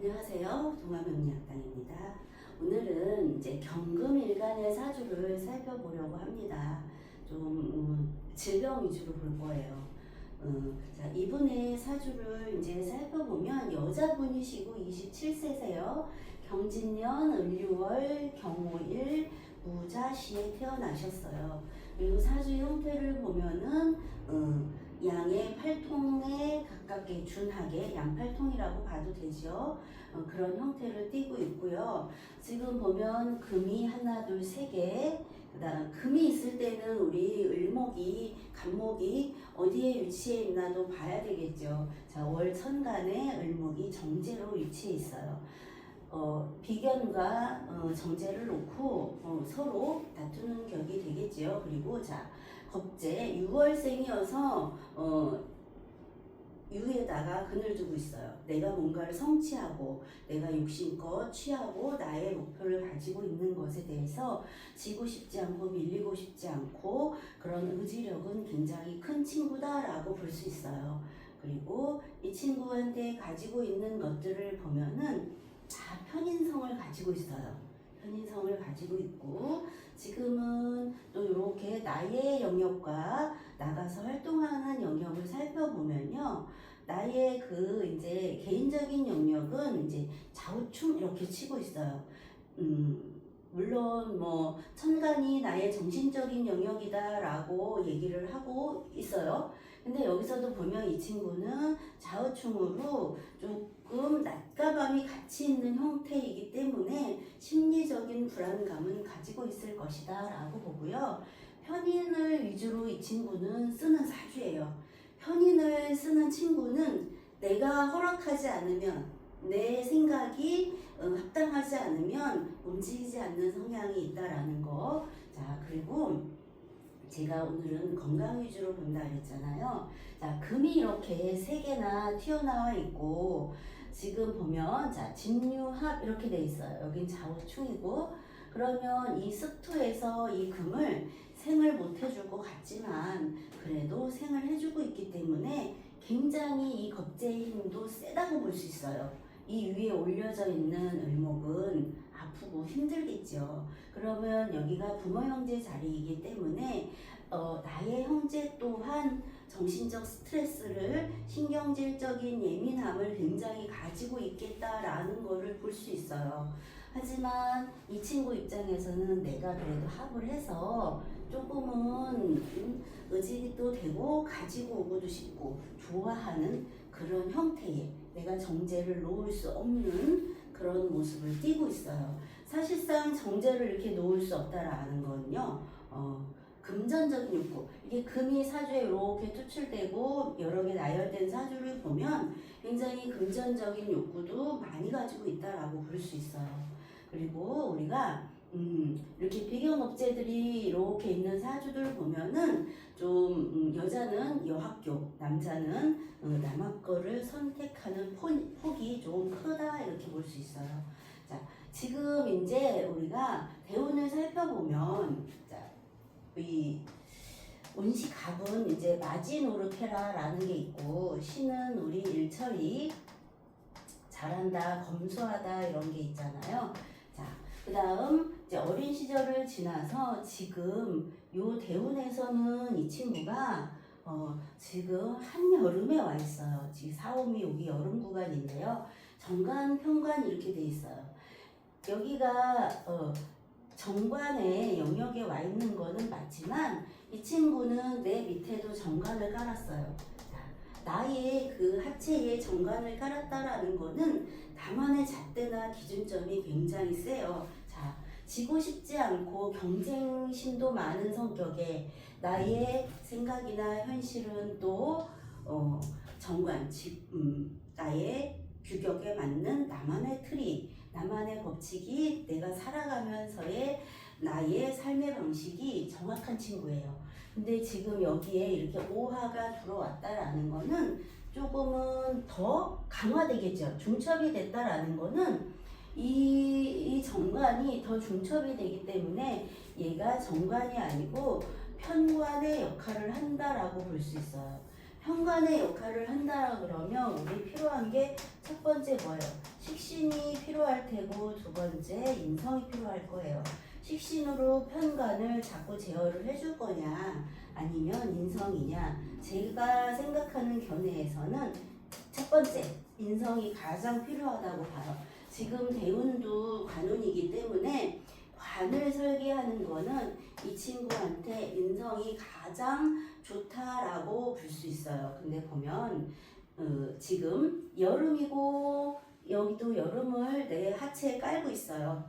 안녕하세요. 동화명리학당입니다. 오늘은 이제 경금일간의 사주를 살펴보려고 합니다. 좀 질병 위주로 볼 거예요. 자, 이분의 사주를 이제 살펴보면 여자분이시고 27세세요. 경진년, 을유월, 경오일, 무자시에 태어나셨어요. 그리고 사주 형태를 보면은 양의 팔통에 가깝게 준하게 양팔통이라고 봐도 되죠. 그런 형태를 띠고 있고요. 지금 보면 금이 하나, 둘, 세 개. 그다음 금이 있을 때는 우리 을목이, 간목이 어디에 위치해 있나도 봐야 되겠죠. 자, 월천간에 을목이 정제로 위치해 있어요. 비견과 정제를 놓고 서로 다투는 격이 되겠지요. 그리고 자, 겁재 6월생이어서 유에다가 근을 두고 있어요. 내가 뭔가를 성취하고 내가 욕심껏 취하고 나의 목표를 가지고 있는 것에 대해서 지고 싶지 않고 밀리고 싶지 않고 그런 의지력은 굉장히 큰 친구다라고 볼 수 있어요. 그리고 이 친구한테 가지고 있는 것들을 보면은 다 편인성을 가지고 있어요. 편인성을 가지고 있고 지금은 또 이렇게 나의 영역과 나가서 활동하는 영역을 살펴보면요. 나의 그 이제 개인적인 영역은 이제 좌우충 이렇게 치고 있어요. 물론 뭐 천간이 나의 정신적인 영역이다라고 얘기를 하고 있어요. 근데 여기서도 보면 이 친구는 좌우충으로 조금 낮과 밤이 같이 있는 형태이기 때문에 심리적인 불안감은 가지고 있을 것이다 라고 보고요. 편인을 위주로 이 친구는 쓰는 사주예요. 편인을 쓰는 친구는 내가 허락하지 않으면 내 생각이 합당하지 않으면 움직이지 않는 성향이 있다라는 거. 자, 그리고 제가 오늘은 건강 위주로 본다 그랬잖아요. 자, 금이 이렇게 세 개나 튀어나와 있고 지금 보면 자, 진유합 이렇게 돼 있어요. 여긴 좌우충이고 그러면 이 습투에서 이 금을 생을 못 해줄 것 같지만 그래도 생을 해주고 있기 때문에 굉장히 이 겁재의 힘도 세다고 볼 수 있어요. 이 위에 올려져 있는 을목은 아프고 힘들겠죠. 그러면 여기가 부모 형제 자리이기 때문에 나의 형제 또한 정신적 스트레스를 신경질적인 예민함을 굉장히 가지고 있겠다라는 것을 볼 수 있어요. 하지만 이 친구 입장에서는 내가 그래도 합을 해서 조금은 의지도 되고 가지고 오고도 싶고 좋아하는 그런 형태의 내가 정제를 놓을 수 없는 그런 모습을 띠고 있어요. 사실상 정제를 이렇게 놓을 수 없다라는 건요. 금전적인 욕구. 이게 금이 사주에 이렇게 투출되고 여러 개 나열된 사주를 보면 굉장히 금전적인 욕구도 많이 가지고 있다라고 볼 수 있어요. 그리고 우리가 이렇게 비견업체들이 이렇게 있는 사주들 보면은 좀 여자는 여학교, 남자는 남학교를 선택하는 폭이 좀 크다 이렇게 볼 수 있어요. 자, 지금 이제 우리가 대운을 살펴보면 자, 이 운시갑은 이제 마지노르케라라는 게 있고 신은 우리 일처리 잘한다, 검소하다 이런 게 있잖아요. 자, 그 다음 이제 어린 시절을 지나서 지금 요 대운에서는 이 친구가 지금 한여름에 와 있어요. 지금 사오미 여기 여름 구간인데요. 정관, 편관 이렇게 돼 있어요. 여기가 정관의 영역에 와 있는 거는 맞지만 이 친구는 내 밑에도 정관을 깔았어요. 나의 그 하체에 정관을 깔았다라는 거는 나만의 잣대나 기준점이 굉장히 세요. 자, 지고 싶지 않고 경쟁심도 많은 성격에 나의 생각이나 현실은 또 정관, 나의 규격에 맞는 나만의 틀이, 나만의 법칙이 내가 살아가면서의 나의 삶의 방식이 정확한 친구예요. 근데 지금 여기에 이렇게 오화가 들어왔다라는 거는 조금은 더 강화되겠죠. 중첩이 됐다라는 거는 이 정관이 더 중첩이 되기 때문에 얘가 정관이 아니고 편관의 역할을 한다라고 볼 수 있어요. 현관의 역할을 한다 그러면 우리 필요한 게 첫 번째 뭐예요? 식신이 필요할 테고 두 번째 인성이 필요할 거예요. 식신으로 편관을 자꾸 제어를 해줄 거냐 아니면 인성이냐. 제가 생각하는 견해에서는 첫 번째 인성이 가장 필요하다고 봐요. 지금 대운도 관운이기 때문에 관을 설계하는 거는 이 친구한테 인성이 가장 좋다라고 볼 수 있어요. 근데 보면 지금 여름이고 여기도 여름을 내 하체에 깔고 있어요.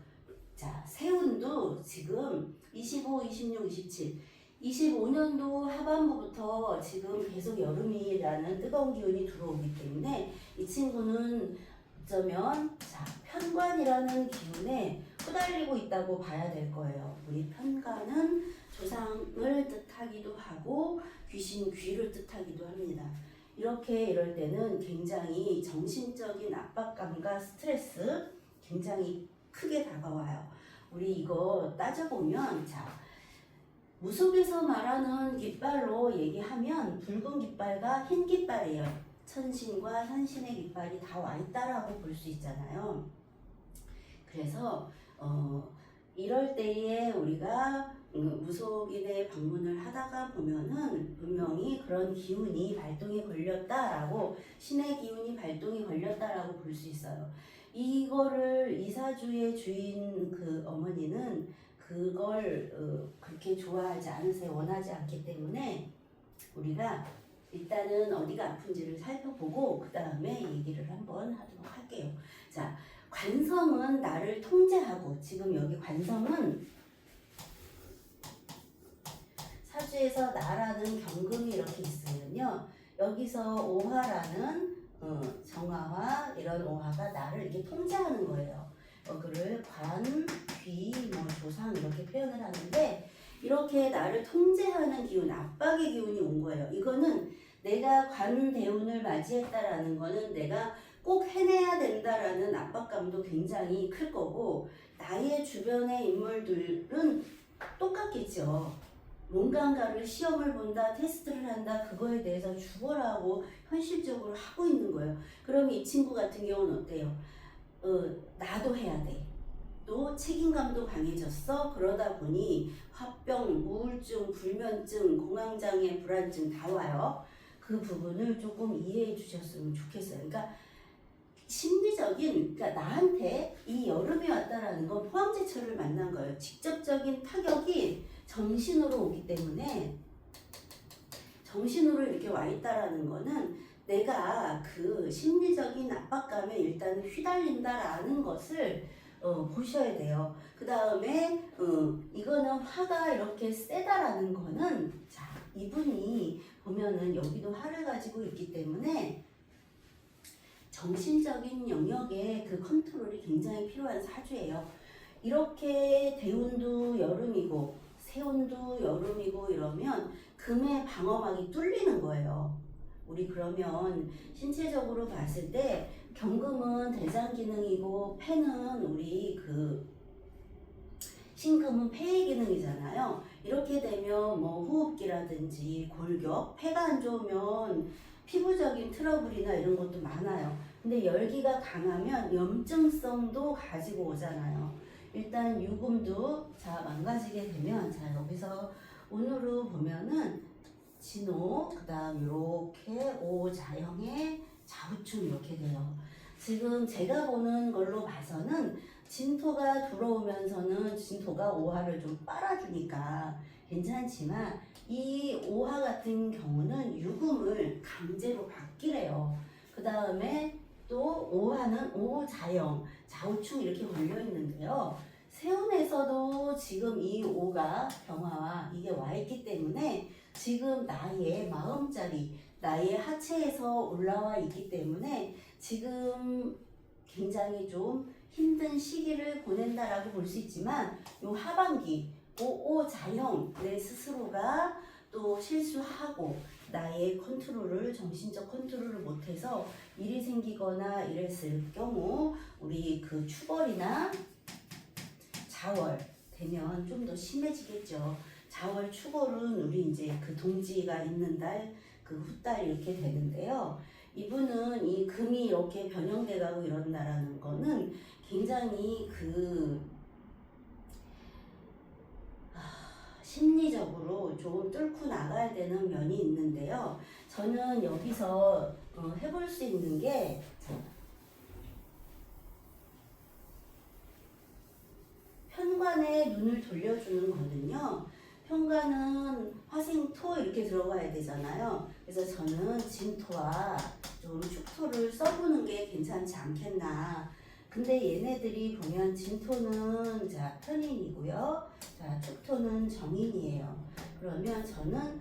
자, 세운도 지금 25, 26, 27 25년도 하반부부터 지금 계속 여름이라는 뜨거운 기운이 들어오기 때문에 이 친구는 어쩌면 자, 편관이라는 기운에 후달리고 있다고 봐야 될 거예요. 우리 편관은 조상을 뜻하기도 하고 귀신 귀를 뜻하기도 합니다. 이럴 때는 굉장히 정신적인 압박감과 스트레스 굉장히 크게 다가와요. 우리 이거 따져보면 자, 무속에서 말하는 깃발로 얘기하면 붉은 깃발과 흰 깃발이에요. 천신과 현신의 깃발이 다 와 있다라고 볼 수 있잖아요. 그래서 이럴 때에 우리가 무속인의 방문을 하다가 보면은 분명히 그런 기운이 발동이 걸렸다라고 신의 기운이 발동이 걸렸다라고 볼 수 있어요. 이거를 이사주의 주인 그 어머니는 그걸 그렇게 좋아하지 않으세요. 원하지 않기 때문에 우리가 일단은 어디가 아픈지를 살펴보고 그 다음에 얘기를 한번 하도록 할게요. 자, 관성은 나를 통제하고 지금 여기 관성은 사주에서 나라는 경금이 이렇게 있으면요. 여기서 오화라는 정화와 이런 오화가 나를 이렇게 통제하는 거예요. 그를 관, 귀, 조상 이렇게 표현을 하는데 이렇게 나를 통제하는 기운, 압박의 기운이 온 거예요. 이거는 내가 관대운을 맞이했다라는 거는 내가 꼭 해내야 된다라는 압박감도 굉장히 클 거고 나의 주변의 인물들은 똑같겠죠. 뭔가를 시험을 본다, 테스트를 한다, 그거에 대해서 죽어라고 현실적으로 하고 있는 거예요. 그럼 이 친구 같은 경우는 어때요? 나도 해야 돼. 또 책임감도 강해졌어. 그러다 보니 화병, 우울증, 불면증, 공황장애, 불안증 다 와요. 그 부분을 조금 이해해 주셨으면 좋겠어요. 그러니까 심리적인, 그러니까 나한테 이 여름이 왔다라는 건 포항제철을 만난 거예요. 직접적인 타격이 정신으로 오기 때문에 정신으로 이렇게 와 있다라는 거는 내가 그 심리적인 압박감에 일단 휘달린다라는 것을 보셔야 돼요. 그 다음에 이거는 화가 이렇게 세다라는 거는 자, 이분이 보면은 여기도 화를 가지고 있기 때문에 정신적인 영역에 그 컨트롤이 굉장히 필요한 사주예요. 이렇게 대운도 여름이고 세운도 여름이고 이러면 금의 방어막이 뚫리는 거예요. 우리 그러면 신체적으로 봤을 때 경금은 대장 기능이고 폐는 우리 그 신금은 폐의 기능이잖아요. 이렇게 되면 뭐 호흡기라든지 골격, 폐가 안 좋으면 피부적인 트러블이나 이런 것도 많아요. 근데 열기가 강하면 염증성도 가지고 오잖아요. 일단 유금도 자 망가지게 되면 자 여기서 운으로 보면은 진호 그 다음 이렇게 오자형의 자우충 이렇게 돼요. 지금 제가 보는 걸로 봐서는 진토가 들어오면서는 진토가 오화를 좀 빨아주니까 괜찮지만 이 오화 같은 경우는 유금을 강제로 받기래요. 그 다음에 또 오화는 오자형, 자우충 이렇게 걸려 있는데요. 세운에서도 지금 이 오가 병화와 이게 와 있기 때문에 지금 나의 마음자리, 나의 하체에서 올라와 있기 때문에 지금 굉장히 좀 힘든 시기를 보낸다라고 볼 수 있지만 요 하반기 오자형 내 스스로가 또 실수하고 나의 컨트롤을 정신적 컨트롤을 못해서 일이 생기거나 이랬을 경우 우리 그 추월이나 자월 되면 좀 더 심해지겠죠. 자월 추월은 우리 이제 그 동지가 있는 달 그 후달 이렇게 되는데요. 이분은 이 금이 이렇게 변형돼 가고 이런다라는 거는 굉장히 심리적으로 좀 뚫고 나가야 되는 면이 있는데요. 저는 여기서 해볼 수 있는 게 편관에 눈을 돌려주는 거는요. 편관은 화생토 이렇게 들어가야 되잖아요. 그래서 저는 진토와 좀 축토를 써보는 게 괜찮지 않겠나. 근데 얘네들이 보면 진토는 자 편인이고요. 자 축토는 정인이에요. 그러면 저는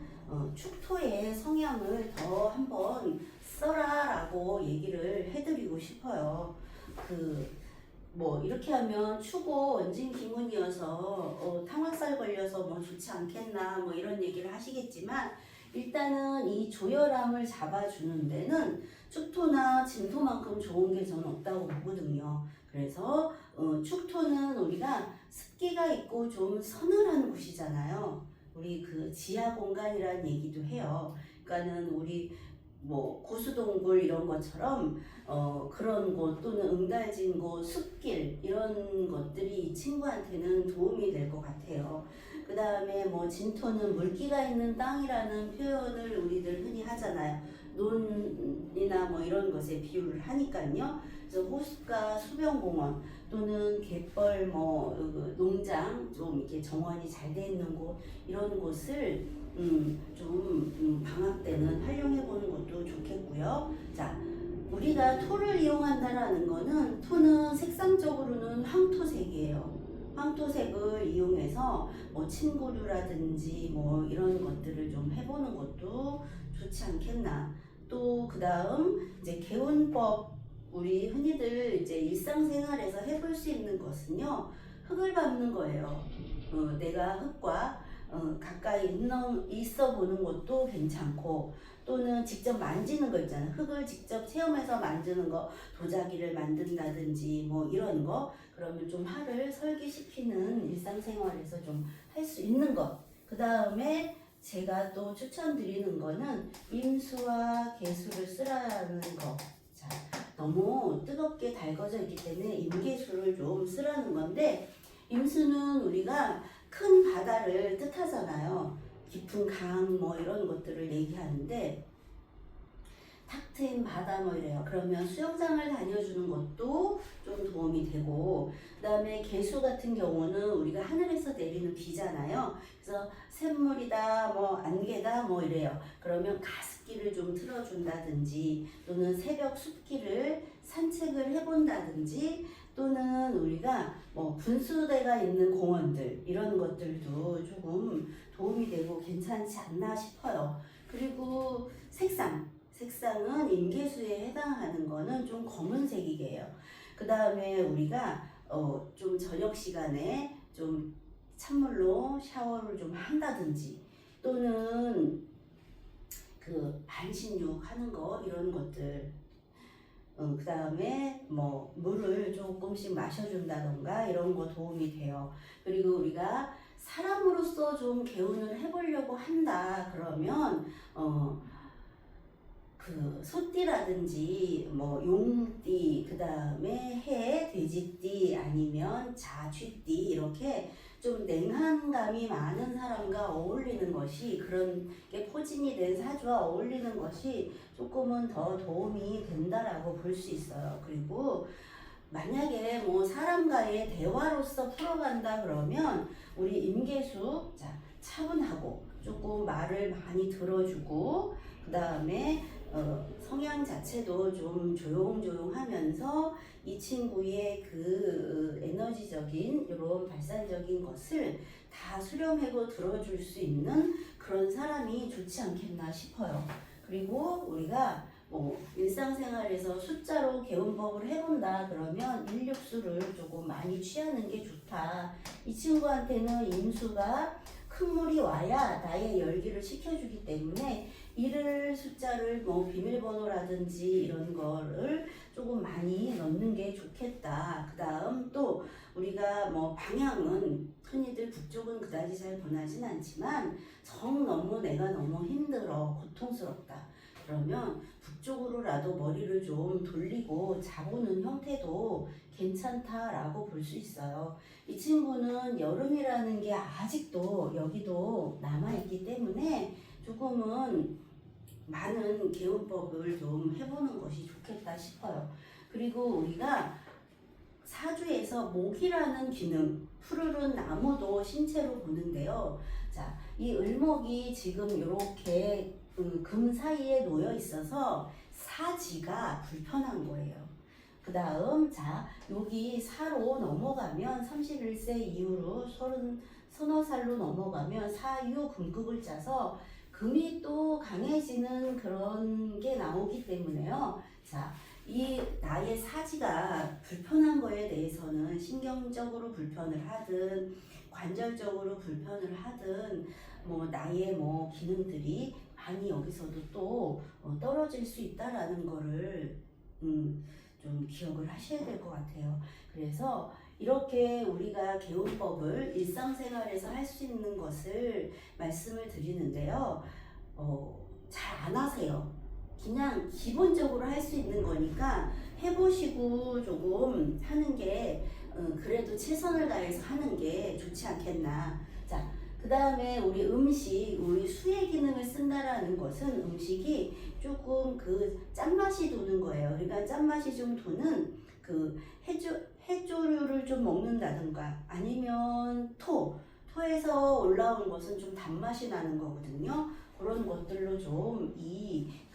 축토의 성향을 더 한번 써라라고 얘기를 해드리고 싶어요. 뭐 이렇게 하면 추고 원진 기문이어서 탕화살 걸려서 뭐 좋지 않겠나 뭐 이런 얘기를 하시겠지만 일단은 이 조열함을 잡아주는 데는 축토나 진토만큼 좋은 게 저는 없다고 보거든요. 그래서 축토는 우리가 습기가 있고 좀 서늘한 곳이잖아요. 우리 그 지하 공간이라는 얘기도 해요. 그러니까는 우리 뭐 고수동굴 이런 것처럼 그런 곳 또는 응달진 곳, 숲길 이런 것들이 이 친구한테는 도움이 될 것 같아요. 그 다음에 뭐 진토는 물기가 있는 땅이라는 표현을 우리들 흔히 하잖아요. 논이나 뭐 이런 것에 비유를 하니까요. 그래서 호숫가, 수변공원 또는 갯벌 뭐 농장 좀 이렇게 정원이 잘 돼 있는 곳 이런 곳을 좀 방학 때는 활용해 보는 것도 좋겠고요. 자, 우리가 토를 이용한다라는 거는 토는 색상적으로는 황토색이에요. 황토색을 이용해서 뭐 침구류라든지 뭐 이런 것들을 좀 해보는 것도 좋지 않겠나. 또 그 다음 이제 개운법 우리 흔히들 이제 일상생활에서 해볼 수 있는 것은요. 흙을 밟는 거예요. 내가 흙과 가까이 있어 보는 것도 괜찮고 또는 직접 만지는 거 있잖아요. 흙을 직접 체험해서 만드는 거 도자기를 만든다든지 뭐 이런 거 그러면 좀 화를 설기시키는 일상생활에서 좀 할 수 있는 것. 그 다음에 제가 또 추천드리는 거는 임수와 개수를 쓰라는 거. 자, 너무 뜨겁게 달궈져 있기 때문에 임계수를 좀 쓰라는 건데 임수는 우리가 큰 바다를 뜻하잖아요. 깊은 강 뭐 이런 것들을 얘기하는데 탁 트인 바다 뭐 이래요. 그러면 수영장을 다녀주는 것도 좀 도움이 되고 그 다음에 개수 같은 경우는 우리가 하늘에서 내리는 비잖아요. 그래서 샘물이다 뭐 안개다 뭐 이래요. 그러면 가습기를 좀 틀어준다든지 또는 새벽 숲길을 산책을 해본다든지 또는 우리가 뭐 분수대가 있는 공원들 이런 것들도 조금 도움이 되고 괜찮지 않나 싶어요. 그리고 색상은 임계수에 해당하는 거는 좀 검은색이에요. 그 다음에 우리가 좀 저녁 시간에 좀 찬물로 샤워를 좀 한다든지 또는 그 반신욕 하는 거 이런 것들 그 다음에 뭐 물을 조금씩 마셔준다던가 이런 거 도움이 돼요. 그리고 우리가 사람으로서 좀 개운을 해보려고 한다 그러면 그 소띠라든지 뭐 용띠 그 다음에 해, 돼지띠 아니면 자쥐띠 이렇게 좀 냉한감이 많은 사람과 어울리는 것이 그런 게 포진이 된 사주와 어울리는 것이 조금은 더 도움이 된다라고 볼 수 있어요. 그리고 만약에 뭐 사람과의 대화로서 풀어간다 그러면 우리 임계수 자 차분하고 조금 말을 많이 들어주고 그 다음에 성향 자체도 좀 조용조용하면서 이 친구의 그 에너지적인 이런 발산적인 것을 다 수렴하고 들어줄 수 있는 그런 사람이 좋지 않겠나 싶어요. 그리고 우리가 뭐 일상생활에서 숫자로 개운법을 해본다 그러면 인력수를 조금 많이 취하는 게 좋다. 이 친구한테는 임수가 큰 물이 와야 나의 열기를 식혀주기 때문에 일을 숫자를 뭐 비밀번호라든지 이런 거를 조금 많이 넣는 게 좋겠다. 그 다음 또 우리가 뭐 방향은 흔히들 북쪽은 그다지 잘 권하진 않지만 정 너무 내가 너무 힘들어 고통스럽다. 그러면 북쪽으로라도 머리를 좀 돌리고 자보는 형태도 괜찮다라고 볼 수 있어요. 이 친구는 여름이라는 게 아직도 여기도 남아있기 때문에 조금은 많은 개운법을 좀 해보는 것이 좋겠다 싶어요. 그리고 우리가 사주에서 목이라는 기능, 푸르른 나무도 신체로 보는데요. 자, 이 을목이 지금 이렇게 금 사이에 놓여 있어서 사지가 불편한 거예요. 그 다음, 자, 여기 사로 넘어가면 31세 이후로 서너 살로 넘어가면 사유 금극을 짜서 금이 또 강해지는 그런 게 나오기 때문에요. 자, 이 나의 사지가 불편한 거에 대해서는 신경적으로 불편을 하든 관절적으로 불편을 하든 뭐 나의 뭐 기능들이 많이 여기서도 또 떨어질 수 있다라는 거를 좀 기억을 하셔야 될 것 같아요. 그래서 이렇게 우리가 개운법을 일상생활에서 할 수 있는 것을 말씀을 드리는데요. 잘 안 하세요. 그냥 기본적으로 할 수 있는 거니까 해보시고 조금 하는 게 그래도 최선을 다해서 하는 게 좋지 않겠나. 자, 그 다음에 우리 음식, 우리 수의 기능을 쓴다라는 것은 음식이 조금 그 짠맛이 도는 거예요. 그러니까 짠맛이 좀 도는 그 해조류를 좀 먹는다든가 아니면 토에서 올라온 것은 좀 단맛이 나는 거거든요. 그런 것들로 좀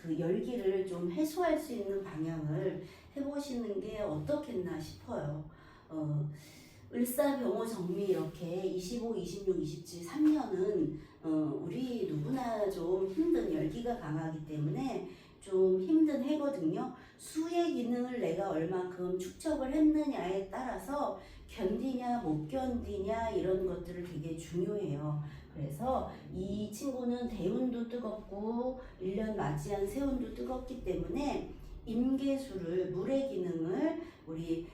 그 열기를 좀 해소할 수 있는 방향을 해보시는 게 어떻겠나 싶어요. 을사병호 정미 이렇게 25, 26, 27, 3년은 우리 누구나 좀 힘든 열기가 강하기 때문에 좀 힘든 해거든요. 수의 기능을 내가 얼만큼 축적을 했느냐에 따라서 견디냐 못 견디냐 이런 것들을 되게 중요해요. 그래서 이 친구는 대운도 뜨겁고 1년 맞이한 세운도 뜨겁기 때문에 임계수를 물의 기능을 우리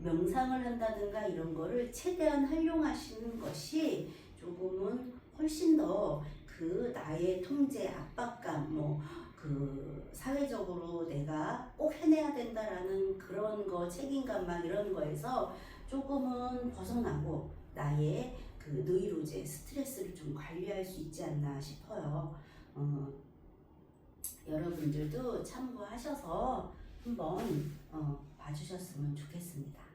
명상을 한다든가 이런 거를 최대한 활용하시는 것이 조금은 훨씬 더 그 나의 통제, 압박감, 그 사회적으로 내가 꼭 해내야 된다라는 그런 거, 책임감 막 이런 거에서 조금은 벗어나고 나의 그 노이로제, 스트레스를 좀 관리할 수 있지 않나 싶어요. 여러분들도 참고하셔서 한번 봐주셨으면 좋겠습니다.